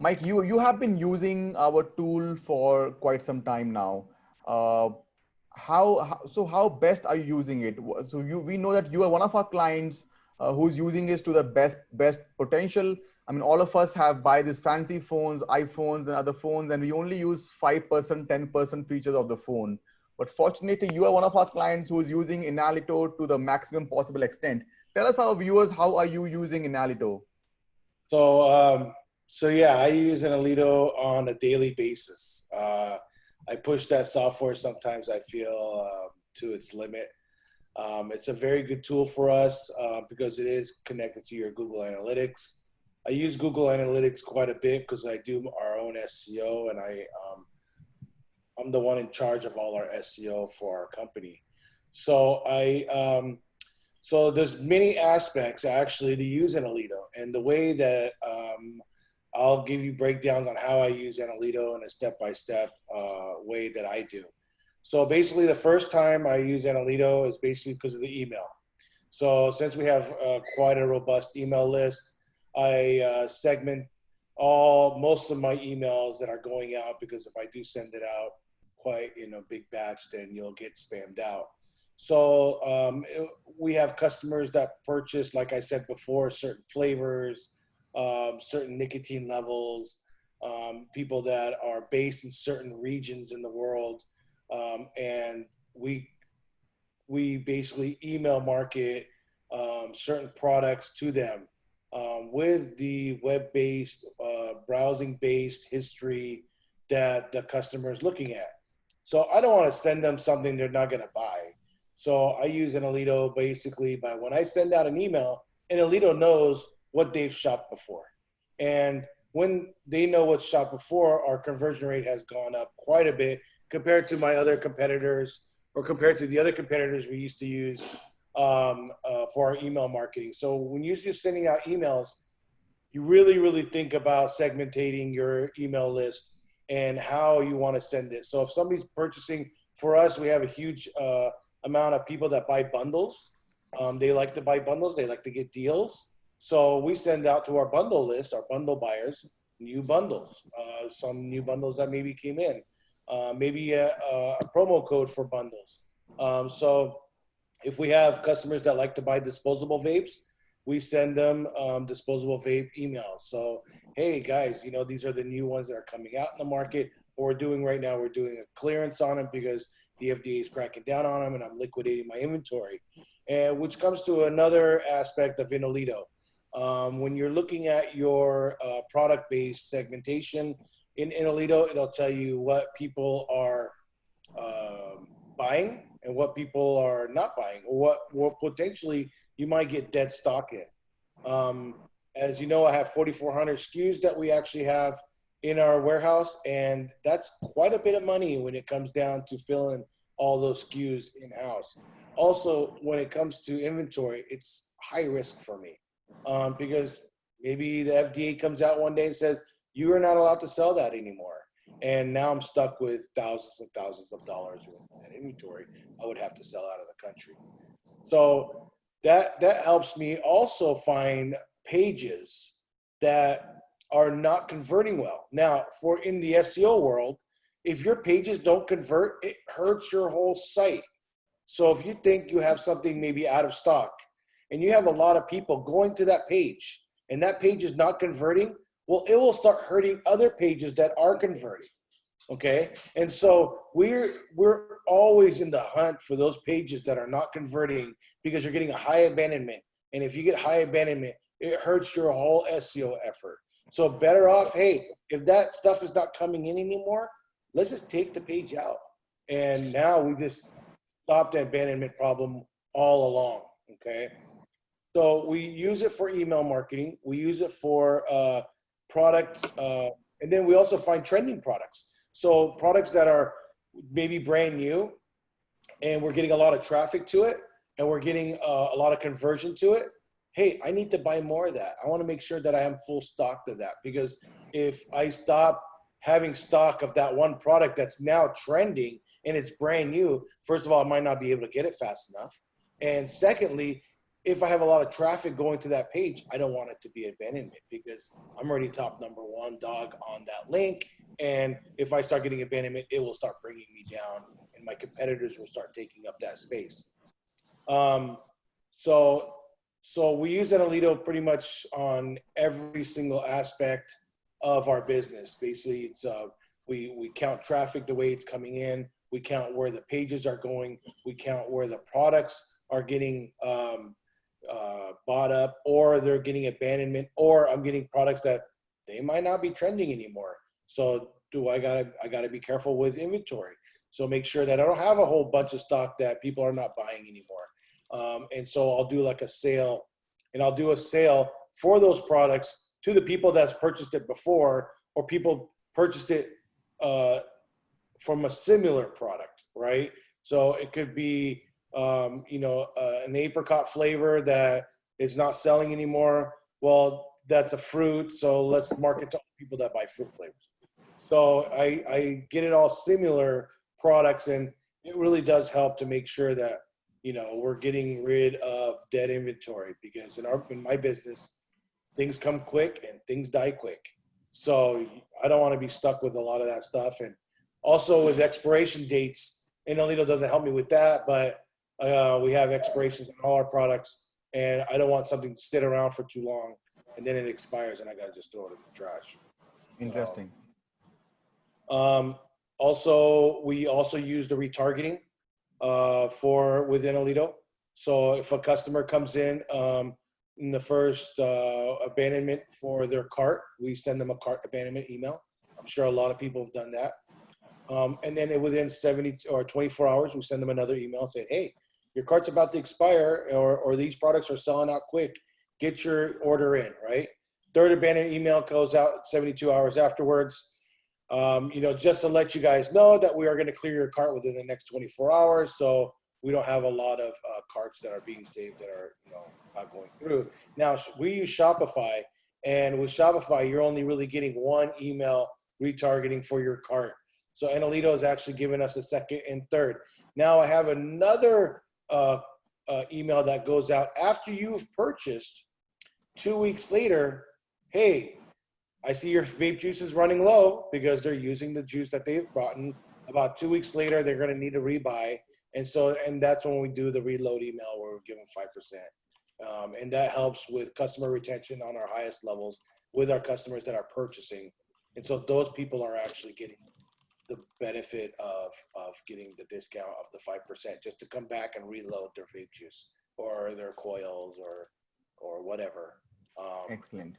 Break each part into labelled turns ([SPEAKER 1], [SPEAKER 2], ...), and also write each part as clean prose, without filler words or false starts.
[SPEAKER 1] Mike, you have been using our tool for quite some time now. Uh, how best are you using it? So we know that you are one of our clients who's using this to the best potential. I mean, all of us have buy these fancy phones, iPhones and other phones, and we only use 5%, 10% features of the phone. But fortunately, you are one of our clients who is using Inalito to the maximum possible extent. Tell us, our viewers, how are you using Inalito?
[SPEAKER 2] So, so yeah, I use Anelito on a daily basis. I push that software sometimes I feel to its limit. It's a very good tool for us because it is connected to your Google Analytics. I use Google Analytics quite a bit because I do our own SEO, and I'm the one in charge of all our SEO for our company. So so there's many aspects actually to use Analyto, and the way that I'll give you breakdowns on how I use Analyto in a step-by-step way that I do. So basically, the first time I use Analyto is basically because of the email. So since we have quite a robust email list, I segment most of my emails that are going out, because if I do send it out quite in a big batch, then you'll get spammed out. So we have customers that purchase, like I said before, certain flavors, certain nicotine levels, people that are based in certain regions in the world, and we basically email market certain products to them with the web-based, browsing-based history that the customer is looking at. So I don't want to send them something they're not going to buy. So I use Analyto basically by when I send out an email, Analyto knows what they've shopped before. And when they know what's shopped before, our conversion rate has gone up quite a bit compared to my other competitors, or compared to the other competitors we used to use for our email marketing. So when you're just sending out emails, you really think about segmentating your email list and how you want to send it. So if somebody's purchasing, for us, we have a huge amount of people that buy bundles. They like to buy bundles. They like to get deals. So we send out to our bundle list, our bundle buyers, new bundles, some new bundles that maybe came in, maybe a promo code for bundles. So if we have customers that like to buy disposable vapes, we send them disposable vape emails. So, hey guys, you know, these are the new ones that are coming out in the market. What we're doing right now, we're doing a clearance on them because the FDA is cracking down on them, and I'm liquidating my inventory. And which comes to another aspect of Inalito. When you're looking at your product-based segmentation in Inalito, it'll tell you what people are buying and what people are not buying, or what potentially you might get dead stock in. As you know, I have 4,400 SKUs that we actually have in our warehouse, and that's quite a bit of money when it comes down to filling all those SKUs in-house. Also, when it comes to inventory, it's high risk for me because maybe the FDA comes out one day and says, you are not allowed to sell that anymore. And now I'm stuck with thousands and thousands of dollars worth of that inventory I would have to sell out of the country. So that helps me also find pages that are not converting well. Now, for in the SEO world, if your pages don't convert, it hurts your whole site. So if you think you have something maybe out of stock and you have a lot of people going to that page and that page is not converting, well, it will start hurting other pages that are converting. Okay. And so we're always in the hunt for those pages that are not converting because you're getting a high abandonment. And if you get high abandonment, it hurts your whole SEO effort. So better off, hey, if that stuff is not coming in anymore, let's just take the page out. And now we just stopped the abandonment problem all along. Okay. So we use it for email marketing. We use it for product. And then we also find trending products. So products that are maybe brand new and we're getting a lot of traffic to it and we're getting a lot of conversion to it. Hey, I need to buy more of that. I want to make sure that I have full stock of that, because if I stop having stock of that one product that's now trending and it's brand new, first of all, I might not be able to get it fast enough. And secondly, if I have a lot of traffic going to that page, I don't want it to be abandonment because I'm already top #1 dog on that link. And if I start getting abandonment, it will start bringing me down and my competitors will start taking up that space. So we use Inalido pretty much on every single aspect of our business. Basically, it's we count traffic the way it's coming in. We count where the pages are going. We count where the products are getting bought up, or they're getting abandonment, or I'm getting products that they might not be trending anymore. So I gotta be careful with inventory. So make sure that I don't have a whole bunch of stock that people are not buying anymore. And so I'll do like a sale, and I'll do a sale for those products to the people that's purchased it before, or people purchased it from a similar product, right? So it could be, an apricot flavor that is not selling anymore. Well, that's a fruit, so let's market to people that buy fruit flavors. So I get it all similar products, and it really does help to make sure that, we're getting rid of dead inventory, because in my business, things come quick and things die quick. So I don't want to be stuck with a lot of that stuff. And also with expiration dates, Inalido doesn't help me with that, but we have expirations on all our products, and I don't want something to sit around for too long and then it expires and I got to just throw it in the trash.
[SPEAKER 1] Interesting.
[SPEAKER 2] We also use the retargeting within Inalido. So if a customer comes in the first abandonment for their cart, we send them a cart abandonment email. I'm sure a lot of people have done that. And then within 70 or 24 hours, we send them another email saying, hey, your cart's about to expire, or these products are selling out quick. Get your order in, right? Third abandoned email goes out 72 hours afterwards. Just to let you guys know that we are going to clear your cart within the next 24 hours. So we don't have a lot of carts that are being saved that are, not going through. Now, we use Shopify, and with Shopify, you're only really getting one email retargeting for your cart. So Inalido is actually giving us a second and third. Now I have another email that goes out after you've purchased. 2 weeks later, hey, I see your vape juice is running low, because they're using the juice that they've bought in. About 2 weeks later, they're going to need a rebuy. And that's when we do the reload email where we give them 5%. And that helps with customer retention on our highest levels with our customers that are purchasing. And so those people are actually getting the benefit of getting the discount of the 5% just to come back and reload their vape juice or their coils or whatever.
[SPEAKER 1] Excellent.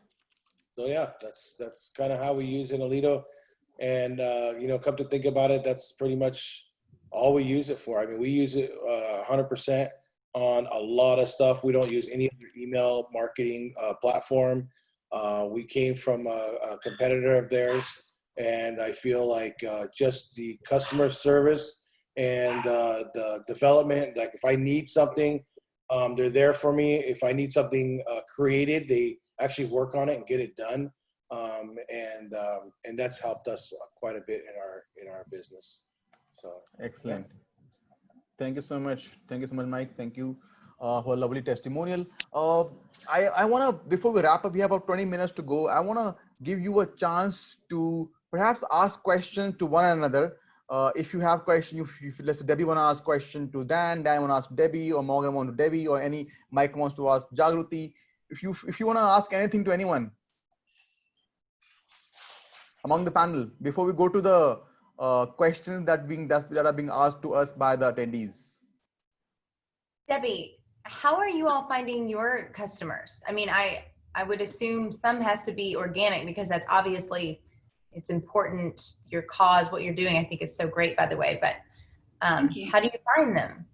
[SPEAKER 2] So yeah, that's kind of how we use Inalido. And, come to think about it, that's pretty much all we use it for. I mean, we use it 100% on a lot of stuff. We don't use any other email marketing platform. We came from a competitor of theirs, and I feel like just the customer service and the development, like if I need something, they're there for me. If I need something created, they actually work on it and get it done. And that's helped us quite a bit in our business. So
[SPEAKER 1] excellent. Yeah. Thank you so much. Thank you so much, Mike. Thank you for a lovely testimonial. I want to, before we wrap up, we have about 20 minutes to go. I want to give you a chance to perhaps ask questions to one another. If you have questions, if let's say Debi want to ask question to Dan want to ask Debi, or Morgan want to Debi, or Mike wants to ask Jagruti. If you want to ask anything to anyone among the panel, before we go to the questions that are being asked to us by the attendees.
[SPEAKER 3] Debi, how are you all finding your customers? I mean, I would assume some has to be organic, because that's obviously, it's important. Your cause, what you're doing, I think is so great, by the way, but how do you find them?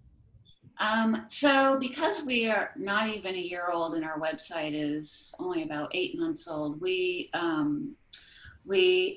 [SPEAKER 4] So because we are not even a year old and our website is only about 8 months old, we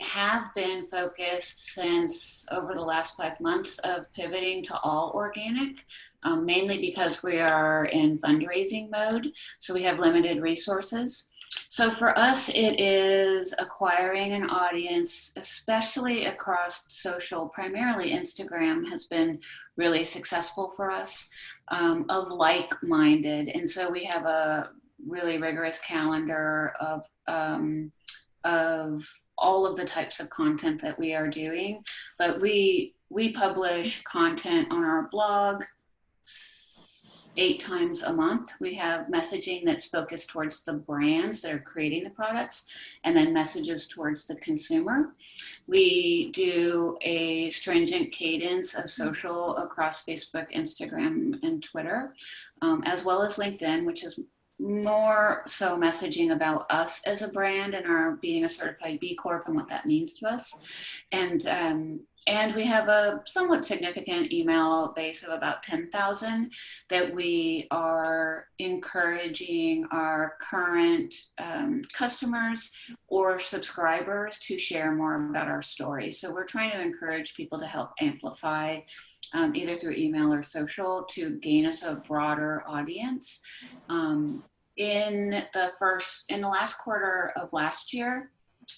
[SPEAKER 4] have been focused since over the last 5 months of pivoting to all organic, mainly because we are in fundraising mode. So we have limited resources. So for us, it is acquiring an audience, especially across social. Primarily Instagram has been really successful for us, of like-minded. And so we have a really rigorous calendar of all of the types of content that we are doing. But we publish content on our blog 8 times a month. We have messaging that's focused towards the brands that are creating the products, and then messages towards the consumer. We do a stringent cadence of social across Facebook, Instagram, and Twitter, as well as LinkedIn, which is more so messaging about us as a brand and our being a certified B Corp and what that means to us. And we have a somewhat significant email base of about 10,000 that we are encouraging our current customers or subscribers to share more about our story. So we're trying to encourage people to help amplify either through email or social to gain us a broader audience. In the last quarter of last year,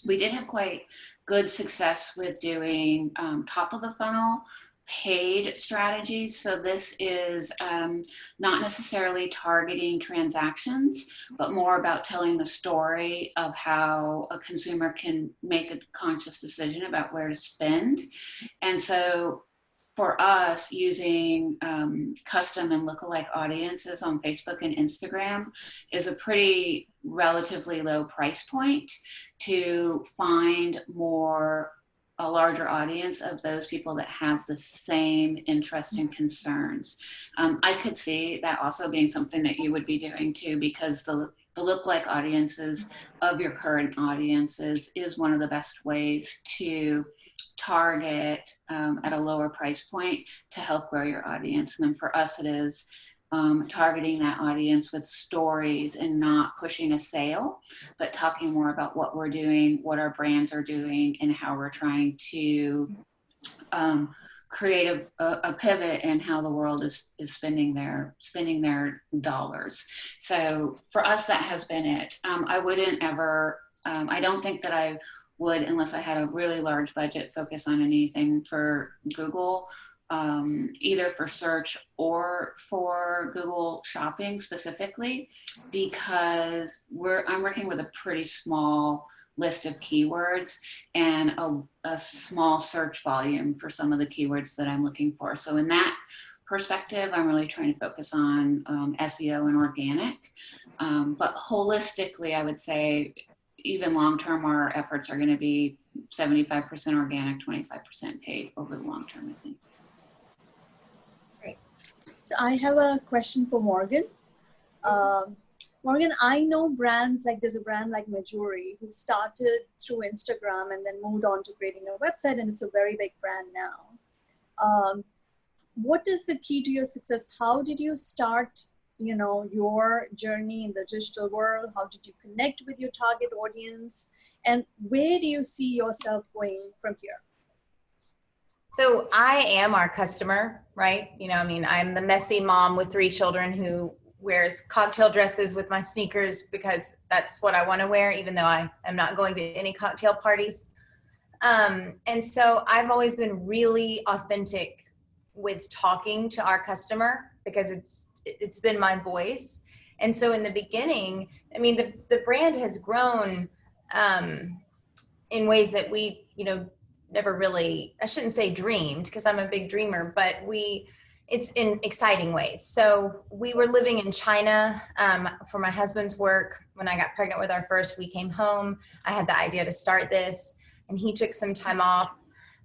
[SPEAKER 4] we did have quite good success with doing top of the funnel paid strategies. So this is not necessarily targeting transactions, but more about telling the story of how a consumer can make a conscious decision about where to spend. And so for us, using custom and lookalike audiences on Facebook and Instagram is a pretty relatively low price point to find a larger audience of those people that have the same interest and concerns. I could see that also being something that you would be doing too, because the lookalike audiences of your current audiences is one of the best ways to target at a lower price point to help grow your audience. And then for us, it is targeting that audience with stories and not pushing a sale, but talking more about what we're doing, what our brands are doing, and how we're trying to create a pivot in how the world is spending their dollars. So for us, that has been it. I wouldn't ever, I don't think that I would, unless I had a really large budget, focus on anything for Google, either for search or for Google Shopping specifically, because I'm working with a pretty small list of keywords and a small search volume for some of the keywords that I'm looking for. So in that perspective, I'm really trying to focus on SEO and organic. But holistically, I would say even long-term, our efforts are going to be 75% organic, 25% paid over the long term, I think.
[SPEAKER 5] Great. So I have a question for Morgan. Morgan, I know brands like, there's a brand like Majori who started through Instagram and then moved on to creating a website, and it's a very big brand now. What is the key to your success? How did you start, your journey in the digital world? How did you connect with your target audience? And where do you see yourself going from here?
[SPEAKER 3] So I am our customer, right? I'm the messy mom with 3 children who wears cocktail dresses with my sneakers because that's what I want to wear, even though I am not going to any cocktail parties. And so I've always been really authentic with talking to our customer because it's been my voice. And so in the beginning, the brand has grown in ways that we, never really, I shouldn't say dreamed because I'm a big dreamer, but it's in exciting ways. So we were living in China for my husband's work. When I got pregnant with our first, we came home. I had the idea to start this, and he took some time off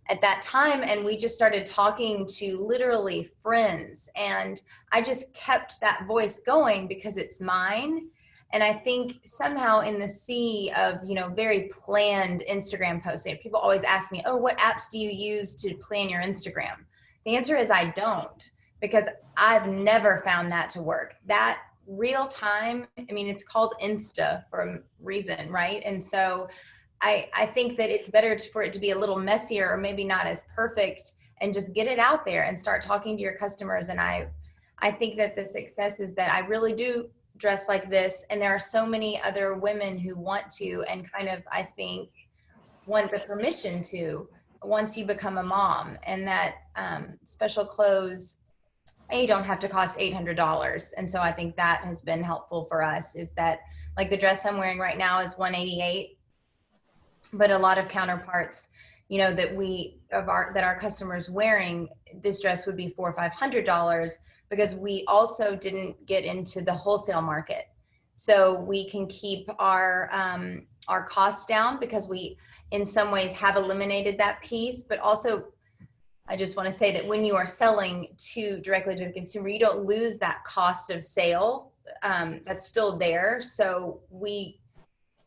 [SPEAKER 3] at that time, and we just started talking to literally friends. And I just kept that voice going because it's mine. And I think somehow in the sea of, very planned Instagram posting, people always ask me, oh, what apps do you use to plan your Instagram? The answer is I don't, because I've never found that to work. That real time, it's called Insta for a reason, right? And so I think that it's better for it to be a little messier or maybe not as perfect and just get it out there and start talking to your customers. And I think that the success is that I really do dress like this. And there are so many other women who want to, and kind of, I think, want the permission to, once you become a mom, and that special clothes, don't have to cost $800. And so I think that has been helpful for us, is that like the dress I'm wearing right now is $188, but a lot of counterparts, you know, that our customers wearing this dress would be $400 or $500, because we also didn't get into the wholesale market. So we can keep our costs down, because we in some ways have eliminated that piece. But also, I just want to say that when you are selling directly to the consumer, you don't lose that cost of sale. That's still there. So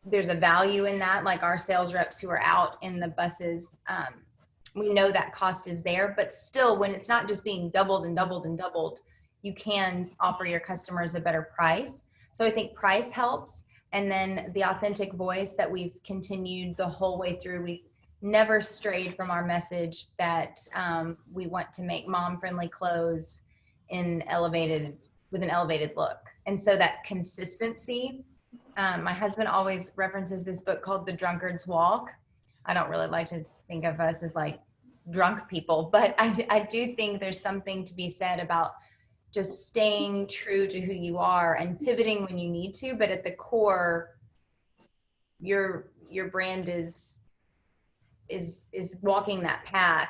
[SPEAKER 3] there's a value in that. Like our sales reps who are out in the buses, we know that cost is there, but still, when it's not just being doubled and doubled and doubled, you can offer your customers a better price. So I think price helps. And then the authentic voice that we've continued the whole way through. We've never strayed from our message that we want to make mom-friendly clothes with an elevated look. And so that consistency, my husband always references this book called The Drunkard's Walk. I don't really like to think of us as like drunk people, but I do think there's something to be said about just staying true to who you are and pivoting when you need to. But at the core, your brand is walking that path,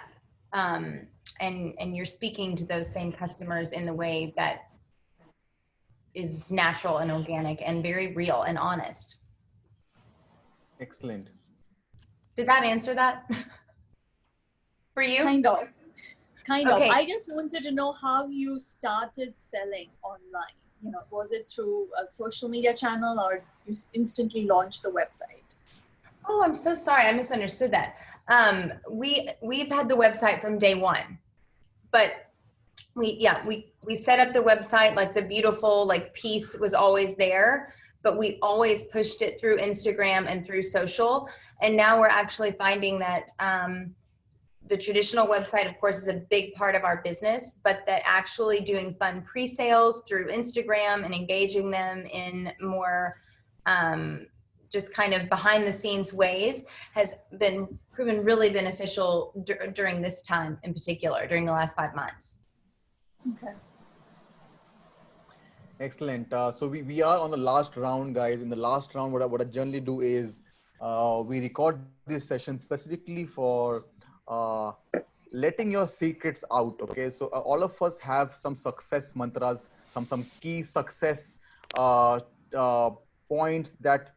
[SPEAKER 3] and you're speaking to those same customers in the way that is natural and organic and very real and honest.
[SPEAKER 1] Excellent.
[SPEAKER 3] Did that answer that for you?
[SPEAKER 5] Kind of.
[SPEAKER 3] Okay.
[SPEAKER 5] I just wanted to know how you started selling online. You know, was it through a social media channel, or you instantly launched the website?
[SPEAKER 3] Oh, I'm so sorry. I misunderstood that. We've had the website from day one, but we set up the website, like the beautiful piece was always there, but we always pushed it through Instagram and through social. And now we're actually finding that the traditional website, of course, is a big part of our business, but that actually doing fun pre-sales through Instagram and engaging them in more just kind of behind the scenes ways has been proven really beneficial during this time in particular, during the last 5 months.
[SPEAKER 5] Okay.
[SPEAKER 1] Excellent. So we are on the last round, guys. In the last round, what I generally do is we record this session specifically for letting your secrets out. Okay, so all of us have some success mantras, some key success points that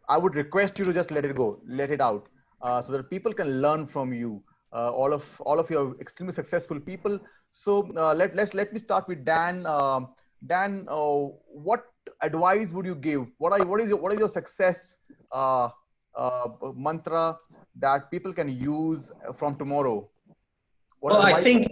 [SPEAKER 1] I would request you to just let it go, let it out, so that people can learn from you. All of you are extremely successful people. So let me start with Dan. Dan, what advice would you give? What is your success mantra that people can use from tomorrow?
[SPEAKER 6] Well, I think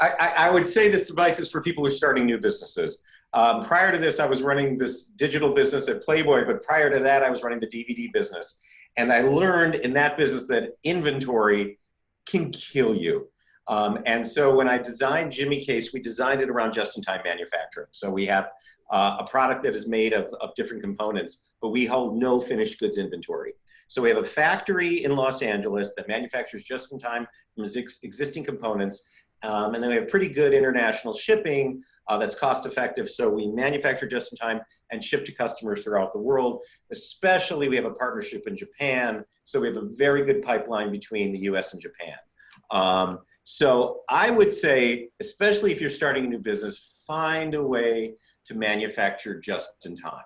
[SPEAKER 6] I would say this advice is for people who are starting new businesses. Prior to this, I was running this digital business at Playboy, but prior to that, I was running the DVD business. And I learned in that business that inventory can kill you. And so when I designed Jimmy Case, we designed it around just-in-time manufacturing. So we have a product that is made of different components, but we hold no finished goods inventory. So we have a factory in Los Angeles that manufactures just-in-time from existing components. And then we have pretty good international shipping that's cost effective. So we manufacture just-in-time and ship to customers throughout the world. Especially we have a partnership in Japan. So we have a very good pipeline between the US and Japan. So I would say, especially if you're starting a new business, find a way to manufacture just in time.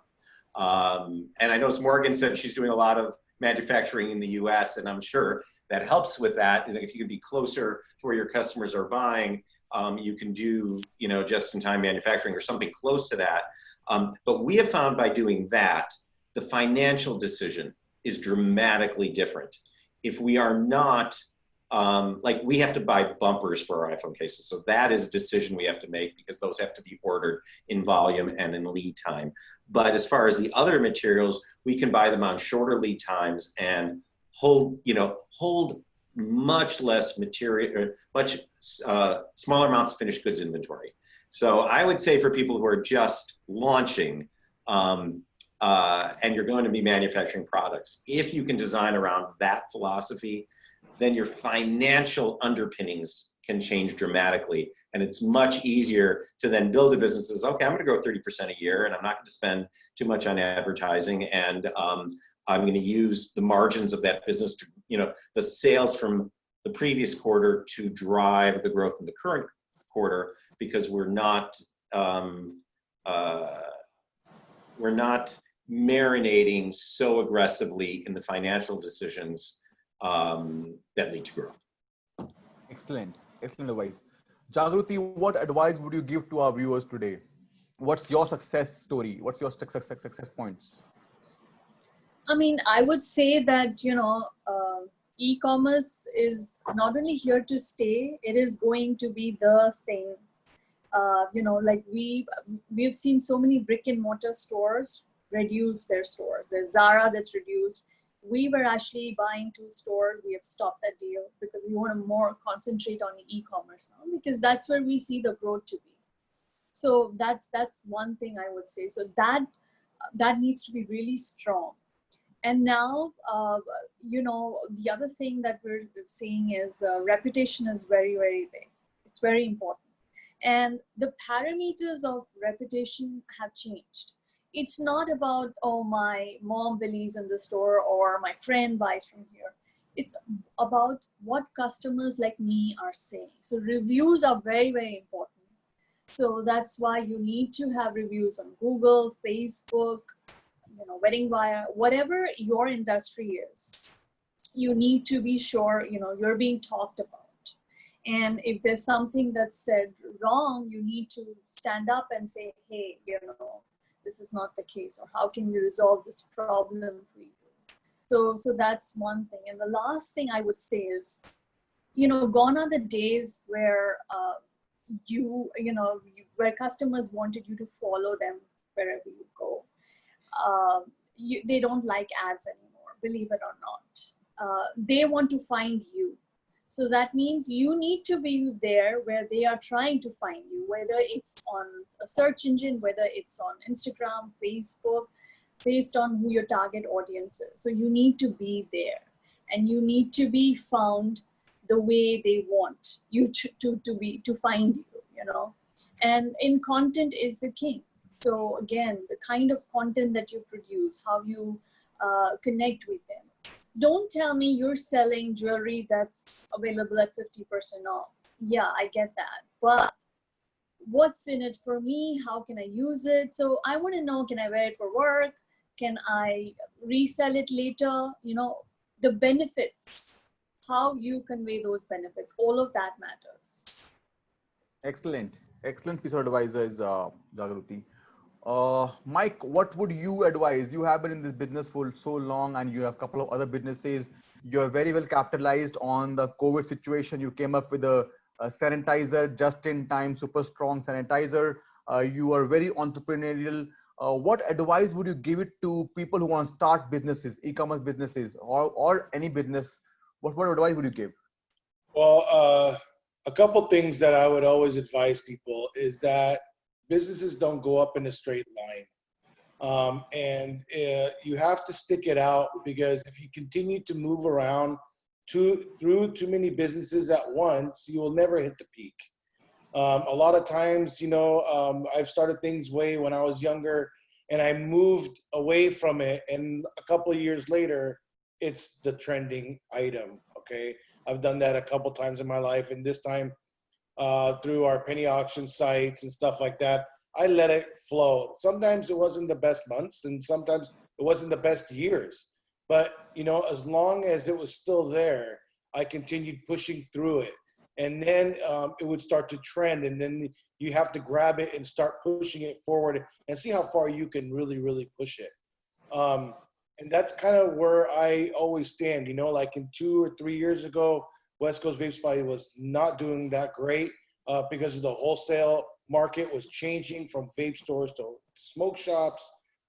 [SPEAKER 6] And I know Morgan said she's doing a lot of manufacturing in the US, and I'm sure that helps with that. If you can be closer to where your customers are buying, you can do, just in time manufacturing or something close to that. But we have found by doing that, the financial decision is dramatically different. If we are not, we have to buy bumpers for our iPhone cases. So that is a decision we have to make because those have to be ordered in volume and in lead time. But as far as the other materials, we can buy them on shorter lead times and hold much less material, or much smaller amounts of finished goods inventory. So I would say for people who are just launching, and you're going to be manufacturing products. If you can design around that philosophy, then your financial underpinnings can change dramatically. And it's much easier to then build a business as, okay, I'm going to grow 30% a year, and I'm not going to spend too much on advertising. And I'm going to use the margins of that business to, the sales from the previous quarter to drive the growth in the current quarter, because we're not marinating so aggressively in the financial decisions that lead to growth.
[SPEAKER 1] Excellent. Excellent advice. Jagruti, what advice would you give to our viewers today? What's your success story? What's your success points?
[SPEAKER 5] I mean, I would say that, e-commerce is not only here to stay, it is going to be the thing. Like we've seen so many brick and mortar stores reduce their stores. There's Zara that's reduced. We were actually buying 2 stores. We have stopped that deal because we want to more concentrate on e-commerce now, because that's where we see the growth to be. So that's one thing I would say. So that needs to be really strong. And now, the other thing that we're seeing is reputation is very, very big. It's very important. And the parameters of reputation have changed. It's not about, oh, my mom believes in the store or my friend buys from here. It's about what customers like me are saying. So reviews are very, very important. So that's why you need to have reviews on Google, Facebook, Wedding Wire, whatever your industry is. You need to be sure, you're being talked about. And if there's something that's said wrong, you need to stand up and say, hey, this is not the case, or how can we resolve this problem for you? So that's one thing. And the last thing I would say is, gone are the days where where customers wanted you to follow them wherever you go. They don't like ads anymore, believe it or not. They want to find you. So that means you need to be there where they are trying to find you, whether it's on a search engine, whether it's on Instagram, Facebook, based on who your target audience is. So you need to be there, and you need to be found the way they want you to find you, And in content is the king. So again, the kind of content that you produce, how you connect with them. Don't tell me you're selling jewelry that's available at 50% off. Yeah, I get that. But what's in it for me? How can I use it? So I want to know, can I wear it for work? Can I resell it later? The benefits, how you convey those benefits, all of that matters.
[SPEAKER 1] Excellent. Excellent piece of advice, Jagruti. Mike, what would you advise? You have been in this business for so long, and you have a couple of other businesses. You're very well capitalized on the COVID situation. You came up with a sanitizer, just in time, super strong sanitizer. You are very entrepreneurial. What advice would you give it to people who want to start businesses, e-commerce businesses, or any business? What advice would you give?
[SPEAKER 2] Well, a couple things that I would always advise people is that businesses don't go up in a straight line. And you have to stick it out, because if you continue to move around through too many businesses at once, you will never hit the peak. A lot of times, I've started things way when I was younger, and I moved away from it, and a couple of years later, it's the trending item, okay? I've done that a couple times in my life, and this time, through our penny auction sites and stuff like that, I let it flow. Sometimes it wasn't the best months, and sometimes it wasn't the best years. But, as long as it was still there, I continued pushing through it. And then it would start to trend, and then you have to grab it and start pushing it forward and see how far you can really, really push it. And that's kind of where I always stand, like in 2 or 3 years ago, West Coast Vape Supply was not doing that great because of the wholesale market was changing from vape stores to smoke shops.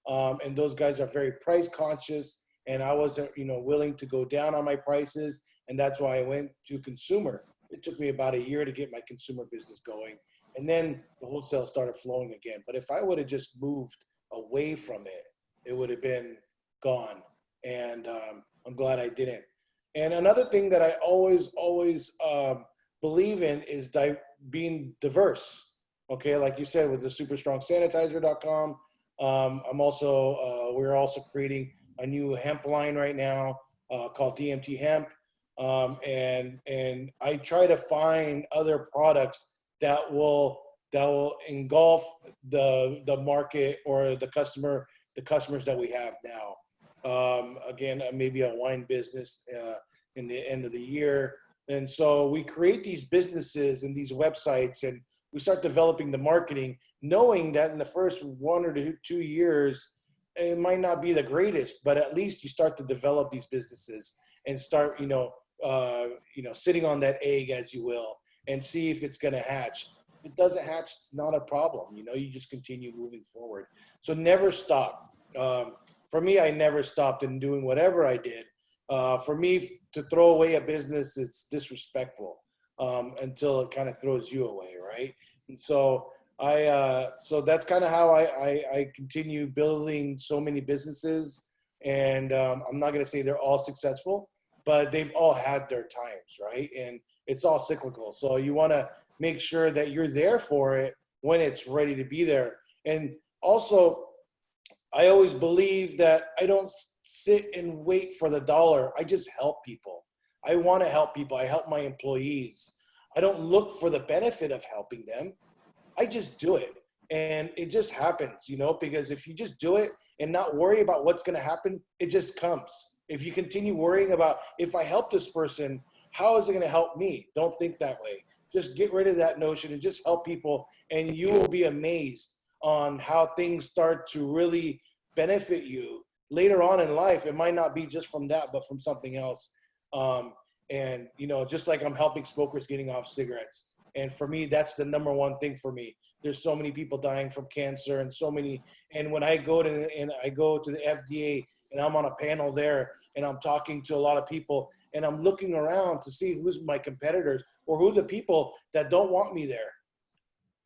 [SPEAKER 2] And those guys are very price conscious, and I wasn't, willing to go down on my prices. And that's why I went to consumer. It took me about a year to get my consumer business going. And then the wholesale started flowing again. But if I would have just moved away from it, it would have been gone. And I'm glad I didn't. And another thing that I always believe in is being diverse. Okay, like you said, with the superstrongsanitizer.com. I'm also, we're also creating a new hemp line right now called DMT Hemp. And I try to find other products that will engulf the market or the customers that we have now. Again, maybe a wine business in the end of the year. And so we create these businesses and these websites, and we start developing the marketing, knowing that in the first 1 or 2 years, it might not be the greatest, but at least you start to develop these businesses and start, sitting on that egg, as you will, and see if it's going to hatch. If it doesn't hatch, it's not a problem. You just continue moving forward. So never stop. For me, I never stopped in doing whatever I did. For me, to throw away a business, it's disrespectful until it kind of throws you away, right? And so so that's kind of how I continue building so many businesses. And I'm not going to say they're all successful, but they've all had their times, right? And it's all cyclical. So you want to make sure that you're there for it when it's ready to be there. And also, I always believe that I don't sit and wait for the dollar. I just help people. I want to help people. I help my employees. I don't look for the benefit of helping them. I just do it. And it just happens, because if you just do it and not worry about what's going to happen, it just comes. If you continue worrying about, if I help this person, how is it going to help me? Don't think that way. Just get rid of that notion and just help people, and you will be amazed on how things start to really benefit you later on in life. It might not be just from that, but from something else. And, just like I'm helping smokers getting off cigarettes. And for me, that's the number one thing for me. There's so many people dying from cancer and so many. And when I go to the FDA and I'm on a panel there and I'm talking to a lot of people and I'm looking around to see who's my competitors or who the people that don't want me there.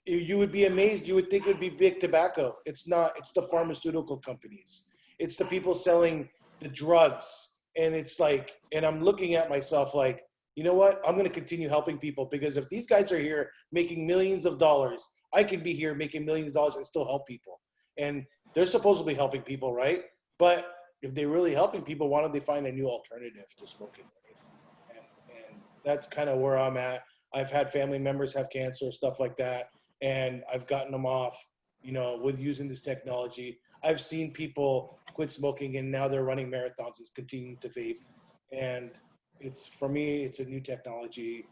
[SPEAKER 2] You would be amazed. You would think it would be big tobacco. It's not. It's the pharmaceutical companies. It's the people selling the drugs. And it's like, and I'm looking at myself like, you know what? I'm going to continue helping people, because if these guys are here making millions of dollars, I could be here making millions of dollars and still help people. And they're supposedly helping people, right? But if they're really helping people, why don't they find a new alternative to smoking? And that's kind of where I'm at. I've had family members have cancer, stuff like that. And I've gotten them off, with using this technology. I've seen people quit smoking and now they're running marathons and continuing to vape. And for me, it's a new technology,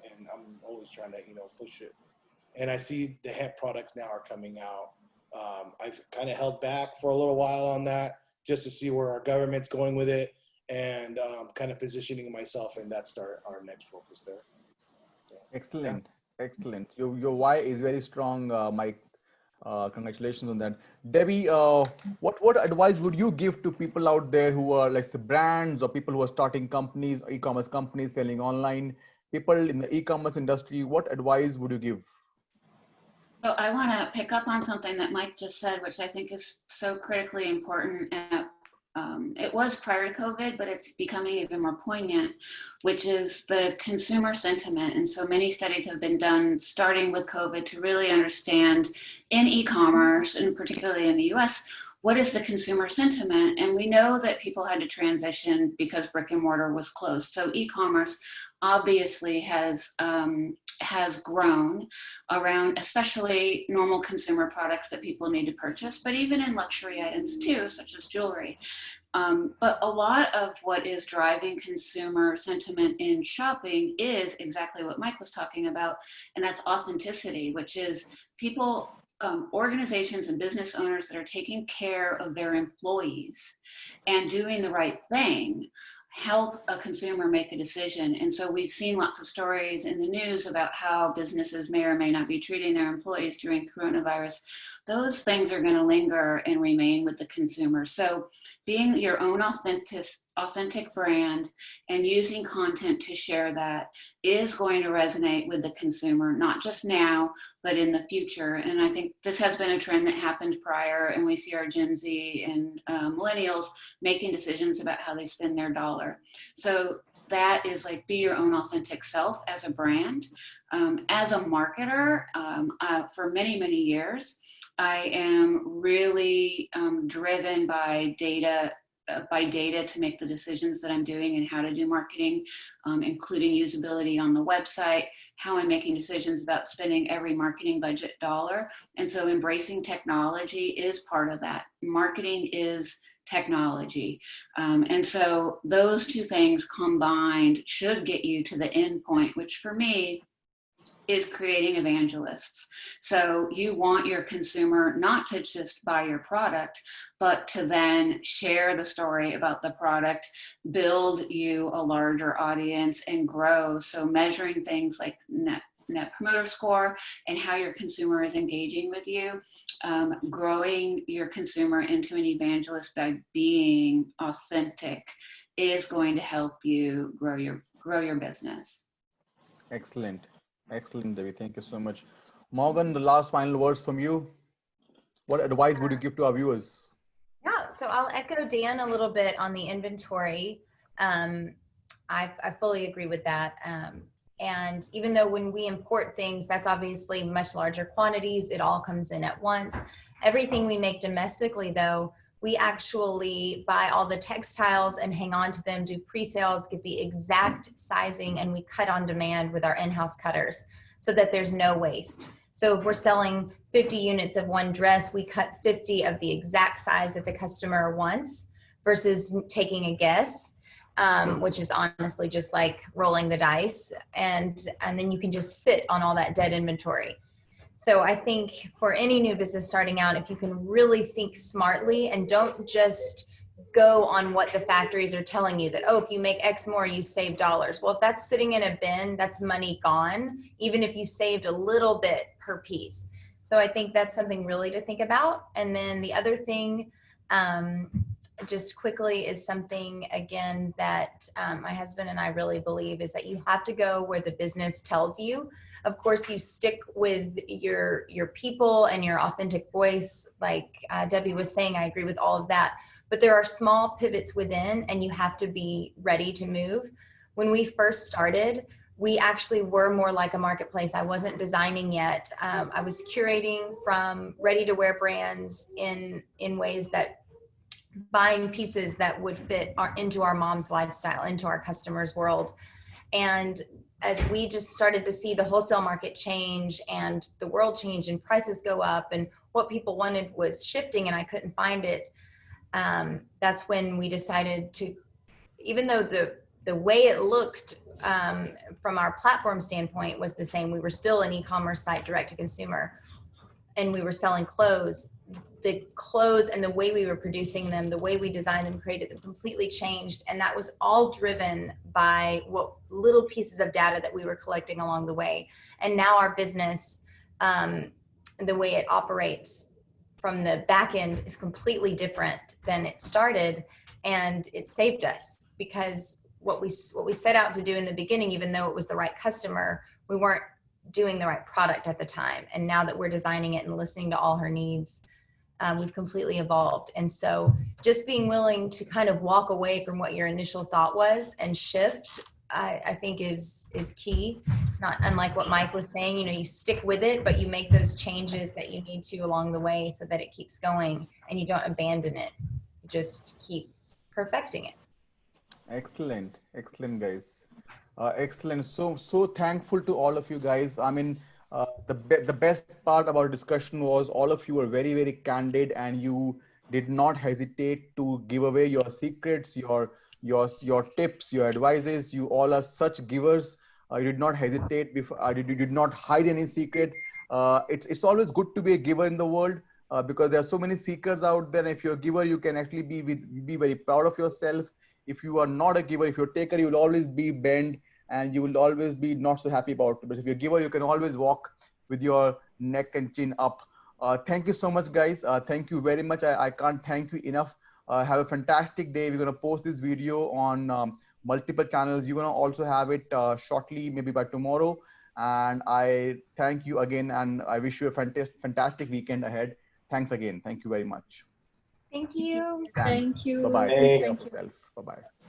[SPEAKER 2] and I'm always trying to, push it. And I see the hemp products now are coming out. I've kind of held back for a little while on that just to see where our government's going with it, and kind of positioning myself, and that's our next focus there. So,
[SPEAKER 1] Excellent. Yeah. Excellent. Your why is very strong, Mike. Congratulations on that. Debbie, what advice would you give to people out there who are like the brands or people who are starting companies, e-commerce companies, selling online, people in the e-commerce industry? What advice would you give?
[SPEAKER 4] So I want to pick up on something that Mike just said, which I think is so critically important. It was prior to COVID, but it's becoming even more poignant, which is the consumer sentiment. And so many studies have been done starting with COVID to really understand in e-commerce, and particularly in the US, what is the consumer sentiment? And we know that people had to transition because brick and mortar was closed. So e-commerce obviously has grown around, especially normal consumer products that people need to purchase, but even in luxury items too, such as jewelry. But a lot of what is driving consumer sentiment in shopping is exactly what Mike was talking about, and that's authenticity, which is people, organizations and business owners that are taking care of their employees and doing the right thing help a consumer make a decision. And so we've seen lots of stories in the news about how businesses may or may not be treating their employees during coronavirus. those things are going to linger and remain with the consumer. So being your own authentic brand and using content to share that is going to resonate with the consumer, not just now, but in the future. And I think this has been a trend that happened prior, and we see our Gen Z and millennials making decisions about how they spend their dollar. So that is like, be your own authentic self as a brand. As a marketer, for many, many years, I am really driven by data to make the decisions that I'm doing and how to do marketing, including usability on the website, how I'm making decisions about spending every marketing budget dollar. And so embracing technology is part of that. Marketing is technology. And so those two things combined should get you to the end point, which for me is creating evangelists. So you want your consumer not to just buy your product, but to then share the story about the product, build you a larger audience, and grow. So measuring things like net promoter score and how your consumer is engaging with you, growing your consumer into an evangelist by being authentic is going to help you grow your business.
[SPEAKER 1] Excellent. Excellent, Devi. Thank you so much. Morgan, the last final words from you. What advice would you give to our viewers?
[SPEAKER 3] Yeah, so I'll echo Dan a little bit on the inventory. I fully agree with that. And even though when we import things, that's obviously much larger quantities, it all comes in at once. Everything we make domestically, though, we actually buy all the textiles and hang on to them, do pre-sales, get the exact sizing, and we cut on demand with our in-house cutters so that there's no waste. So if we're selling 50 units of one dress, we cut 50 of the exact size that the customer wants versus taking a guess, which is honestly just like rolling the dice. And then you can just sit on all that dead inventory. So I think for any new business starting out, if you can really think smartly and don't just go on what the factories are telling you that, oh, if you make X more, you save dollars. Well, if that's sitting in a bin, that's money gone, even if you saved a little bit per piece. So I think that's something really to think about. And then the other thing, just quickly, is something, again, that my husband and I really believe is that you have to go where the business tells you. Of course, you stick with your people and your authentic voice. Like Debbie was saying, I agree with all of that. But there are small pivots within, and you have to be ready to move. When we first started, we actually were more like a marketplace. I wasn't designing yet. I was curating from ready-to-wear brands in ways that buying pieces that would fit into our mom's lifestyle, into our customers' world. And as we just started to see the wholesale market change and the world change and prices go up and what people wanted was shifting and I couldn't find it, that's when we decided to, even though the way it looked from our platform standpoint was the same, we were still an e-commerce site, direct to consumer, and we were selling clothes. The clothes and the way we were producing them, the way we designed them, created them, completely changed. And that was all driven by what little pieces of data that we were collecting along the way. And now our business, the way it operates from the back end is completely different than it started. And it saved us because what we set out to do in the beginning, even though it was the right customer, we weren't doing the right product at the time. And now that we're designing it and listening to all her needs, we've completely evolved. And so just being willing to kind of walk away from what your initial thought was and shift, I think is key. It's not unlike what Mike was saying, you know, you stick with it, but you make those changes that you need to along the way so that it keeps going and you don't abandon it. You just keep perfecting it.
[SPEAKER 1] Excellent. Excellent, guys. Excellent. So thankful to all of you guys. I mean, the best part about discussion was all of you were very, very candid and you did not hesitate to give away your secrets, your tips, your advices. You all are such givers. You did not hesitate before. You did not hide any secret. It's always good to be a giver in the world because there are so many seekers out there. And if you're a giver, you can actually be very proud of yourself. If you are not a giver, if you're a taker, you will always be bent and you will always be not so happy about it. But if you're a giver, you can always walk with your neck and chin up Thank you so much, guys. Thank you very much. I can't thank you enough. Have a fantastic day. We're going to post this video on multiple channels. You're going to also have it shortly, maybe by tomorrow. And I thank you again, and I wish you a fantastic weekend ahead. Thanks again. Thank you very much.
[SPEAKER 3] Thank you.
[SPEAKER 1] Thanks.
[SPEAKER 5] Thank you.
[SPEAKER 1] Bye-bye. Take care of
[SPEAKER 5] Thank you.
[SPEAKER 1] yourself. Bye-bye.